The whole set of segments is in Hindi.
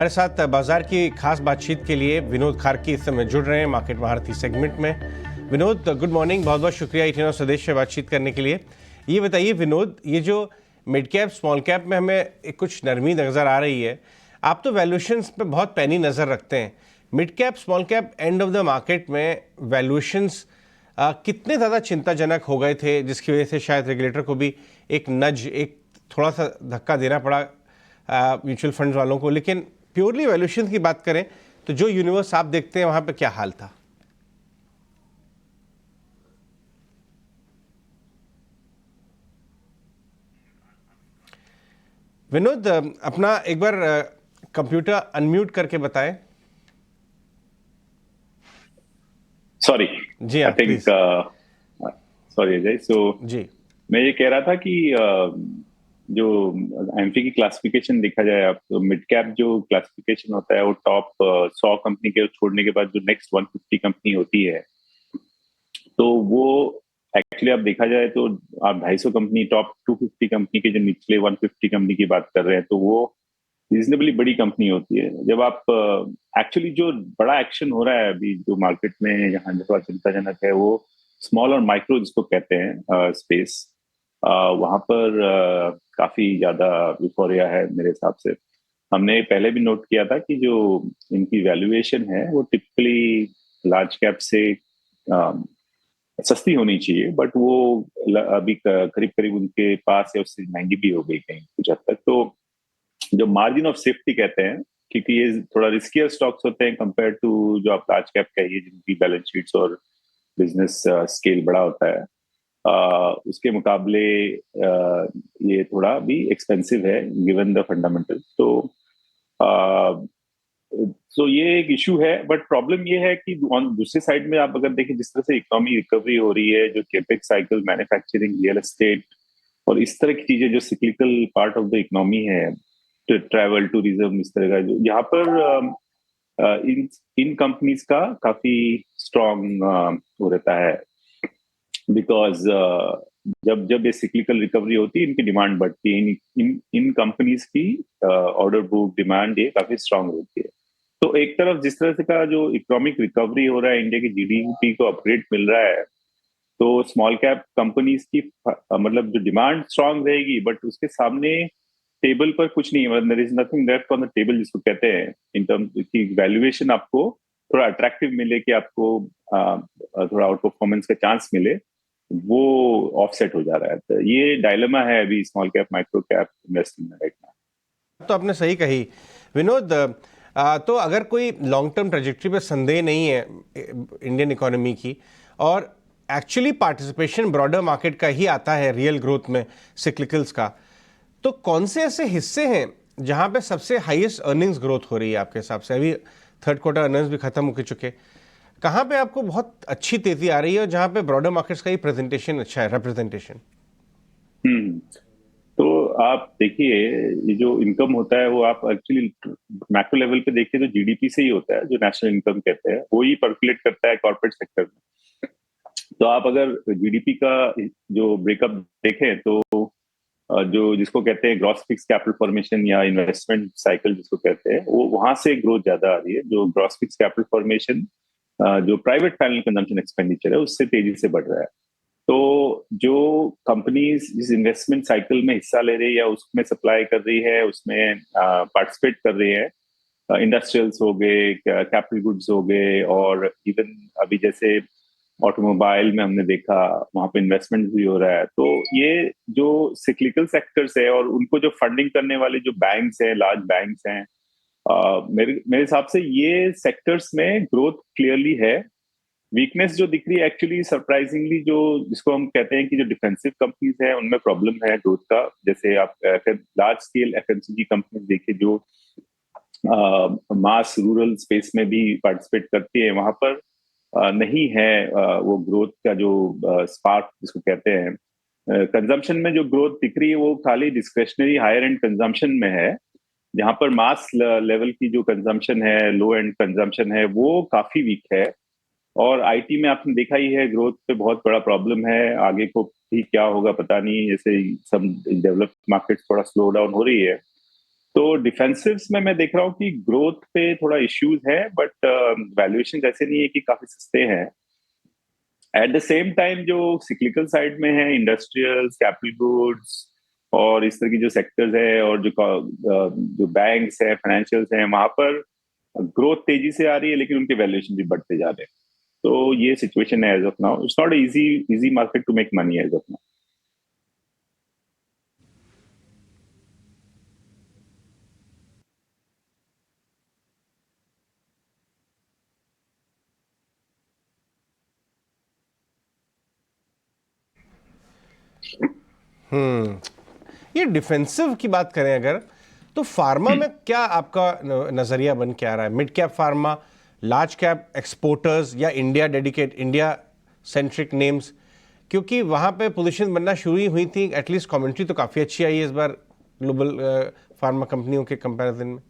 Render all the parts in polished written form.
हमारे साथ बाजार की खास बातचीत के लिए विनोद खारकी इस समय जुड़ रहे हैं मार्केट महारथी सेगमेंट में। विनोद, गुड मॉर्निंग, बहुत बहुत शुक्रिया इटनो स्वदेश से बातचीत करने के लिए। ये बताइए विनोद, ये जो मिड कैप स्मॉल कैप में हमें कुछ नरमी नज़र आ रही है, आप तो वैल्यूएशंस पे बहुत पैनी नज़र रखते हैं। Mid cap small cap end of the market में वैल्यूएशंस कितने ज़्यादा चिंताजनक हो गए थे, जिसकी वजह से शायद रेगुलेटर को भी एक थोड़ा सा धक्का देना पड़ा म्यूचुअल फंड्स वालों को। लेकिन प्योरली वैल्यूएशन की बात करें तो जो यूनिवर्स आप देखते हैं वहां पे क्या हाल था? विनोद, अपना एक बार कंप्यूटर अनम्यूट करके बताएं। सॉरी, जी आई हाँ, थिंक सॉरी अजय। जी मैं ये कह रहा था कि जो एमफी की क्लासिफिकेशन देखा जाए, आप तो मिड कैप जो क्लासिफिकेशन होता है वो टॉप 100 कंपनी के छोड़ने के बाद जो नेक्स्ट 150 कंपनी होती है, तो वो एक्चुअली आप देखा जाए तो आप 250 कंपनी, टॉप 250 कंपनी के जो निचले 150 कंपनी की बात कर रहे हैं, तो वो रीजनेबली बड़ी कंपनी होती है। जब आप एक्चुअली जो बड़ा एक्शन हो रहा है अभी जो मार्केट में, यहाँ जो चिंताजनक है, वो स्मॉल और माइक्रो जिसको कहते हैं स्पेस, वहां पर काफी ज्यादा यूफोरिया है मेरे हिसाब से। हमने पहले भी नोट किया था कि जो इनकी वैल्यूएशन है वो टिपिकली लार्ज कैप से सस्ती होनी चाहिए, बट वो अभी करीब करीब उनके पास है, उससे महंगी भी हो गई कहीं कुछ हद तक। तो जो मार्जिन ऑफ सेफ्टी कहते हैं, क्योंकि ये थोड़ा रिस्कियर स्टॉक्स होते हैं कंपेयर टू जो आप लार्ज कैप कहिए जिनकी बैलेंस शीट्स और बिजनेस स्केल बड़ा होता है, उसके मुकाबले ये थोड़ा भी एक्सपेंसिव है गिवन द फंडामेंटल। तो ये एक इशू है, बट प्रॉब्लम ये है कि ऑन दूसरी साइड में आप अगर देखें जिस तरह से इकोनॉमी रिकवरी हो रही है, जो capex cycle, manufacturing, real estate और इस तरह की चीजें जो cyclical part of the economy है, ट्रैवल, टूरिज्म, इस तरह का, जो यहाँ पर इन इन कंपनीज का काफी स्ट्रॉन्ग हो रहता है, बिकॉज जब जब ये सिक्लिकल रिकवरी होती है इनकी डिमांड बढ़ती है, इन कंपनीज की ऑर्डर बुक डिमांड ये काफी स्ट्रांग होती है। तो एक तरफ जिस तरह से का जो इकोनॉमिक रिकवरी हो रहा है, इंडिया की जीडीपी को अपग्रेड मिल रहा है, तो स्मॉल कैप कंपनीज की मतलब जो डिमांड स्ट्रांग रहेगी, बट उसके सामने टेबल पर कुछ नहीं, मतलब there is nothing left on the table जिसको कहते हैं, इन टर्म्स की वैल्यूएशन आपको थोड़ा अट्रैक्टिव मिले, कि आपको थोड़ा आउट परफॉर्मेंस का चांस मिले, वो ऑफसेट हो जा रहा है। तो ये डायलेमा है अभी small cap micro cap investing में राइट नाउ। तो आपने सही कही विनोद। तो अगर कोई लॉन्ग टर्म ट्रेजेक्ट्री पे संदेह नहीं है इंडियन इकोनॉमी की, और एक्चुअली पार्टिसिपेशन ब्रॉडर मार्केट का ही आता है रियल ग्रोथ में सिक्लिकल्स का, तो कौन से ऐसे हिस्से हैं जहां पे सबसे हाईएस्ट अर्निंग्स ग्रोथ हो रही है आपके हिसाब से? अभी थर्ड क्वार्टर अर्निंग्स भी खत्म हो चुके, कहां पे आपको बहुत अच्छी तेजी आ रही है और जहां पे ब्रॉडर मार्केट्स का ही प्रेजेंटेशन अच्छा है, रिप्रेजेंटेशन? हम्म। तो आप देखिए, ये जो इनकम होता है वो आप एक्चुअली मैक्रो लेवल पे देखिए तो जीडीपी से ही होता है, जो नेशनल इनकम कहते हैं, वो ही पर्कुलेट करता है कॉर्पोरेट सेक्टर में। तो आप अगर जीडीपी का जो ब्रेकअप देखें, तो जो जिसको कहते हैं ग्रॉस फिक्स कैपिटल फॉर्मेशन या इन्वेस्टमेंट साइकिल जिसको कहते हैं, वो वहां से ग्रोथ ज्यादा आ रही है। जो ग्रॉस फिक्स कैपिटल फॉर्मेशन, जो प्राइवेट फाइनल कंजम्पशन एक्सपेंडिचर है, उससे तेजी से बढ़ रहा है। तो जो कंपनीज इस इन्वेस्टमेंट साइकिल में हिस्सा ले रही है, उसमें सप्लाई कर रही है, उसमें पार्टिसिपेट कर रही है, इंडस्ट्रियल्स हो गए, कैपिटल गुड्स हो गए, और इवन अभी जैसे ऑटोमोबाइल में हमने देखा वहां पे इन्वेस्टमेंट भी हो रहा है। तो ये जो सिक्लिकल सेक्टर्स है और उनको जो फंडिंग करने वाले जो बैंक्स हैं, लार्ज बैंक्स हैं, मेरे मेरे हिसाब से ये सेक्टर्स में ग्रोथ क्लियरली है। वीकनेस जो दिख रही है एक्चुअली सरप्राइजिंगली, जो जिसको हम कहते हैं कि जो डिफेंसिव कंपनीज है उनमें प्रॉब्लम है ग्रोथ का। जैसे आप लार्ज स्केल एफएमसीजी कंपनीज देखिए, जो मास रूरल स्पेस में भी पार्टिसिपेट करती है, वहां पर नहीं है वो ग्रोथ का जो स्पार्क जिसको कहते हैं। कंजम्पशन में जो ग्रोथ दिख रही है वो खाली डिस्क्रेशनरी हायर एंड कंजम्पशन में है, जहां पर मास लेवल की जो कंजम्पशन है, लो एंड कंजम्पशन है, वो काफी वीक है। और आईटी में आपने देखा ही है, ग्रोथ पे बहुत बड़ा प्रॉब्लम है। आगे को भी क्या होगा पता नहीं, जैसे सब डेवलप्ड मार्केट थोड़ा स्लो डाउन हो रही है, तो डिफेंसिव्स में मैं देख रहा हूँ कि ग्रोथ पे थोड़ा इश्यूज है, बट वैल्यूएशन ऐसे नहीं है कि काफी सस्ते हैं। एट द सेम टाइम जो सिक्लिकल साइड में है, इंडस्ट्रियल्स, कैपिटल गुड्स और इस तरह की जो सेक्टर्स है, और जो बैंक्स है, फाइनेंशियल्स हैं, वहां पर ग्रोथ तेजी से आ रही है, लेकिन उनके वैल्यूएशन भी बढ़ते जा रहे हैं। तो ये सिचुएशन है as of now. It's not easy easy market to make money as of now. ये डिफेंसिव की बात करें अगर, तो फार्मा में क्या आपका नजरिया बन के आ रहा है? Mid cap pharma, large cap exporters, या India dedicate, India centric names? क्योंकि वहां पे पोजीशन बनना शुरू ही हुई थी, एटलीस्ट कमेंट्री तो काफी अच्छी आई है इस बार ग्लोबल फार्मा कंपनियों के कंपैरिजन में।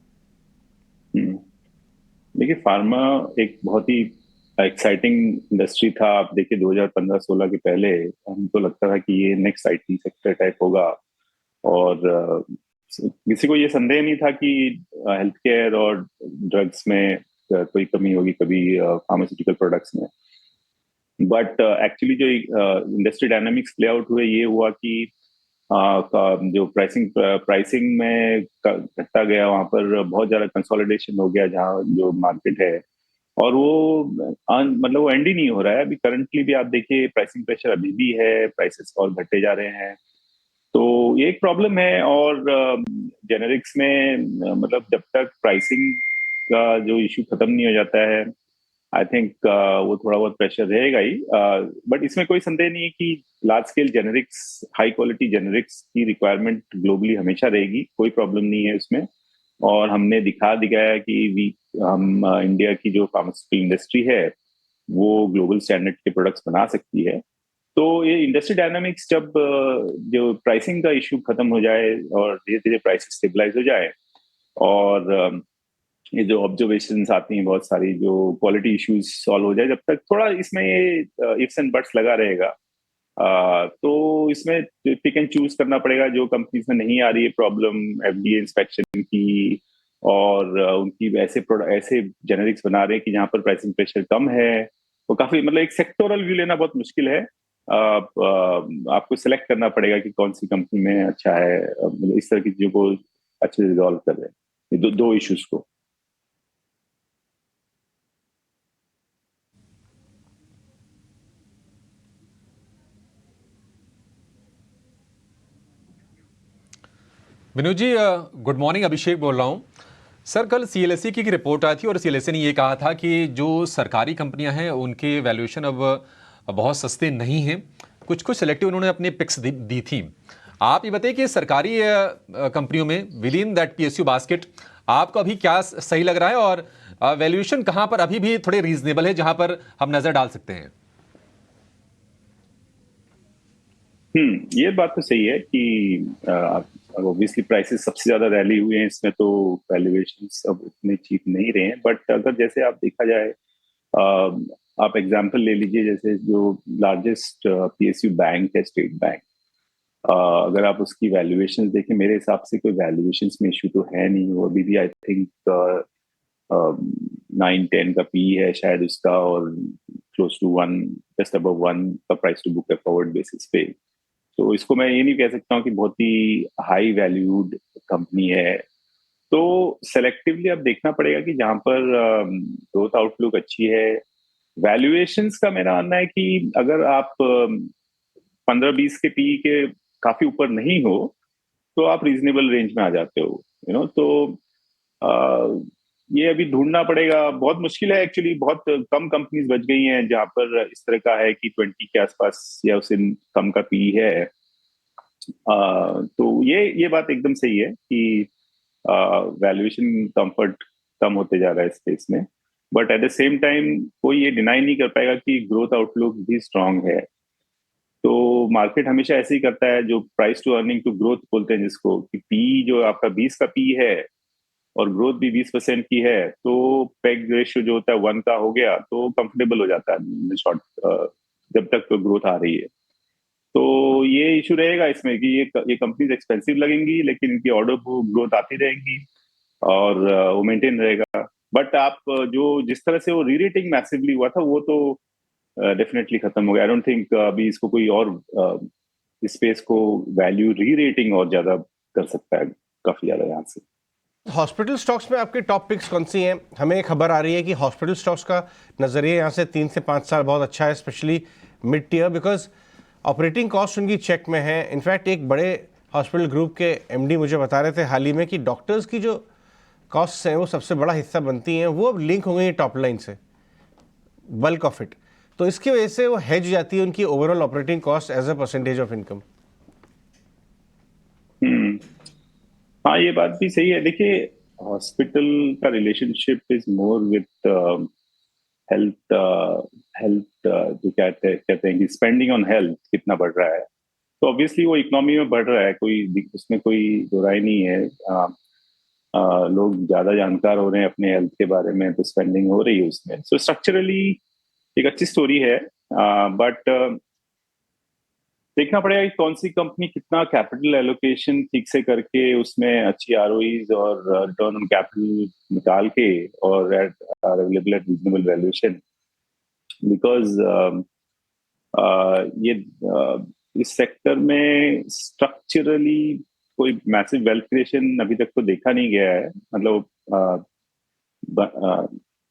देखिए, फार्मा एक बहुत ही एक्साइटिंग इंडस्ट्री था। आप देखिए 2015-16 के पहले हमको लगता था कि ये नेक्स्ट आईटी सेक्टर टाइप होगा, और किसी को ये संदेह नहीं था कि हेल्थ केयर और ड्रग्स में कोई कमी होगी कभी, फार्मास्यूटिकल प्रोडक्ट्स में। बट एक्चुअली जो इंडस्ट्री डायनामिक्स प्ले आउट हुए, ये हुआ कि जो प्राइसिंग में घटता गया, वहां पर बहुत ज्यादा कंसोलिडेशन हो गया जहाँ जो मार्केट है, और वो मतलब वो एंड ही नहीं हो रहा है। अभी करंटली भी आप देखिए प्राइसिंग प्रेशर अभी भी है, प्राइसेस और घटते जा रहे हैं। तो ये एक प्रॉब्लम है। और जेनेरिक्स में मतलब जब तक प्राइसिंग का जो इशू खत्म नहीं हो जाता है, आई थिंक वो थोड़ा बहुत प्रेशर रहेगा ही। बट इसमें कोई संदेह नहीं है कि large scale generics, high quality generics की रिक्वायरमेंट ग्लोबली हमेशा रहेगी, कोई प्रॉब्लम नहीं है उसमें। और हमने दिखा दिखाया कि हम इंडिया की जो फार्मास्यूटिकल इंडस्ट्री है, वो ग्लोबल स्टैंडर्ड के प्रोडक्ट्स बना सकती है। तो ये इंडस्ट्री डायनामिक्स जब जो प्राइसिंग का इशू खत्म हो जाए और धीरे धीरे प्राइसेस स्टेबलाइज हो जाए, और ये जो ऑब्जर्वेशंस आती हैं बहुत सारी, जो क्वालिटी इश्यूज सॉल्व हो जाए, जब तक थोड़ा इसमें ये इफ्स एंड बट्स लगा रहेगा। तो इसमें पिक एंड चूज करना पड़ेगा। जो कंपनीज में नहीं आ रही है प्रॉब्लम एफडीए इंस्पेक्शन की, और उनकी ऐसे जेनेरिक्स बना रहे हैं कि जहाँ पर प्राइसिंग प्रेशर कम है, वो काफी मतलब एक सेक्टोरल व्यू लेना बहुत मुश्किल है। आपको सिलेक्ट करना पड़ेगा कि कौन सी कंपनी में अच्छा है। मतलब इस तरह की चीजों को अच्छे से रिजॉल्व कर रहे हैं, ये दो इश्यूज को। Vinod ji, good morning. अभिषेक बोल रहा हूँ। सर, कल सीएलएसए की एक रिपोर्ट आई थी और सीएलएसए ने ये कहा था कि जो सरकारी कंपनियां हैं उनके वैल्यूएशन अब बहुत सस्ते नहीं हैं। कुछ कुछ सेलेक्टिव उन्होंने अपने पिक्स दी थी। आप ये बताइए कि सरकारी कंपनियों में with in that PSU basket आपको अभी क्या सही लग रहा है, और वैल्यूएशन कहाँ पर अभी भी थोड़े रीजनेबल है जहां पर हम नजर डाल सकते हैं? ये बात तो सही है कि ऑब्वियसली प्राइसेस सबसे ज्यादा रैली हुए हैं इसमें, तो वैल्यूएशंस अब उतने चीप नहीं रहे हैं। बट अगर जैसे आप देखा जाए, आप एग्जांपल ले लीजिए, जैसे जो लार्जेस्ट पीएसयू बैंक है, स्टेट बैंक। अगर आप उसकी वैल्यूएशन देखें, मेरे हिसाब से कोई वैल्यूएशंस में इशू तो है नहीं। वो अभी भी आई थिंक 9-10 का पी है शायद उसका, और क्लोज टू 1, जस्ट अबव 1 का प्राइस टू बुक है फॉरवर्ड बेसिस पे। तो इसको मैं ये नहीं कह सकता हूँ कि बहुत ही हाई वैल्यूड कंपनी है। तो सेलेक्टिवली अब देखना पड़ेगा कि जहां पर ग्रोथ आउटलुक अच्छी है। वैल्यूएशंस का मेरा मानना है कि अगर आप 15-20 के पी के काफी ऊपर नहीं हो, तो आप रीजनेबल रेंज में आ जाते हो। तो अ, ये अभी ढूंढना पड़ेगा। बहुत मुश्किल है एक्चुअली। बहुत कम कंपनीज बच गई हैं जहां पर इस तरह का है कि 20 के आसपास या उससे कम का पी है। तो ये बात एकदम सही है कि वैल्यूएशन कंफर्ट कम होते जा रहा है स्पेस में। But at the same time कोई ये डिनाई नहीं कर पाएगा कि ग्रोथ आउटलुक भी स्ट्रांग है। तो मार्केट हमेशा ऐसे ही करता है, जो price to earning to growth बोलते हैं जिसको, कि पी जो आपका 20 का पी है और ग्रोथ भी 20% की है, तो पेग रेशियो जो होता है 1 का हो गया तो कंफर्टेबल हो जाता है शॉर्ट, जब तक तो ग्रोथ आ रही है। तो ये इशू रहेगा इसमें कि ये कंपनीज एक्सपेंसिव लगेंगी, लेकिन इनकी ऑर्डर बुक ग्रोथ आती रहेगी और वो मेंटेन रहेगा। बट आप जो जिस तरह से वो री रेटिंग मैसिवली हुआ था, वो तो डेफिनेटली खत्म हो गया। आई डोंट थिंक अभी इसको कोई और स्पेस को वैल्यू री रेटिंग और ज्यादा कर सकता है, काफी ज्यादा यहाँ से। हॉस्पिटल स्टॉक्स में आपके टॉप पिक्स कौन सी हैं? हमें एक खबर आ रही है कि हॉस्पिटल स्टॉक्स का नज़रिया यहाँ से 3 से 5 साल बहुत अच्छा है, specially mid tier, because operating cost उनकी चेक में है। इनफैक्ट एक बड़े हॉस्पिटल ग्रुप के एमडी मुझे बता रहे थे हाल ही में कि डॉक्टर्स की जो कॉस्ट हैं वो सबसे बड़ा हिस्सा बनती हैं, वो अब लिंक हो गई है टॉप लाइन से, बल्क ऑफ इट। तो इसकी वजह से वो हेज जाती है उनकी overall operating cost as a percentage of income. हाँ, ये बात भी सही है। देखिए, हॉस्पिटल का relationship is more with health. Health जो कहते हैं कि स्पेंडिंग ऑन हेल्थ कितना बढ़ रहा है, तो ऑब्वियसली वो इकोनॉमी में बढ़ रहा है, कोई उसमें कोई दो राय नहीं है। लोग ज्यादा जानकार हो रहे हैं अपने हेल्थ के बारे में, तो स्पेंडिंग हो रही है उसमें। सो स्ट्रक्चरली एक अच्छी स्टोरी है, बट देखना पड़ेगा कि कौन सी कंपनी कितना कैपिटल एलोकेशन ठीक से करके उसमें अच्छी आरओईज और रिटर्न ऑन कैपिटल निकाल के और at available at reasonable valuation. Because ये इस सेक्टर में स्ट्रक्चरली कोई मैसिव वेल्थ क्रिएशन अभी तक तो देखा नहीं गया है। मतलब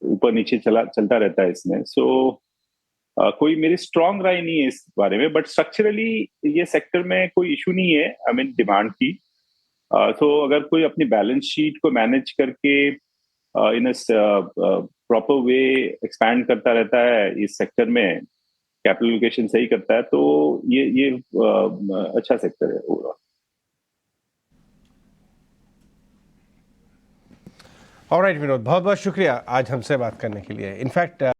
ऊपर नीचे चलता रहता है इसमें। सो कोई मेरी स्ट्रॉन्ग राय नहीं है इस बारे में, बट स्ट्रक्चरली ये सेक्टर में कोई इशू नहीं है, आई मीन डिमांड की। तो अगर कोई अपनी बैलेंस शीट को मैनेज करके इन प्रॉपर वे एक्सपैंड करता रहता है इस सेक्टर में, कैपिटल एलोकेशन सही करता है, तो ये अच्छा सेक्टर है ओवरऑल। ऑलराइट विनोद, बहुत बहुत शुक्रिया आज हमसे बात करने के लिए। इनफैक्ट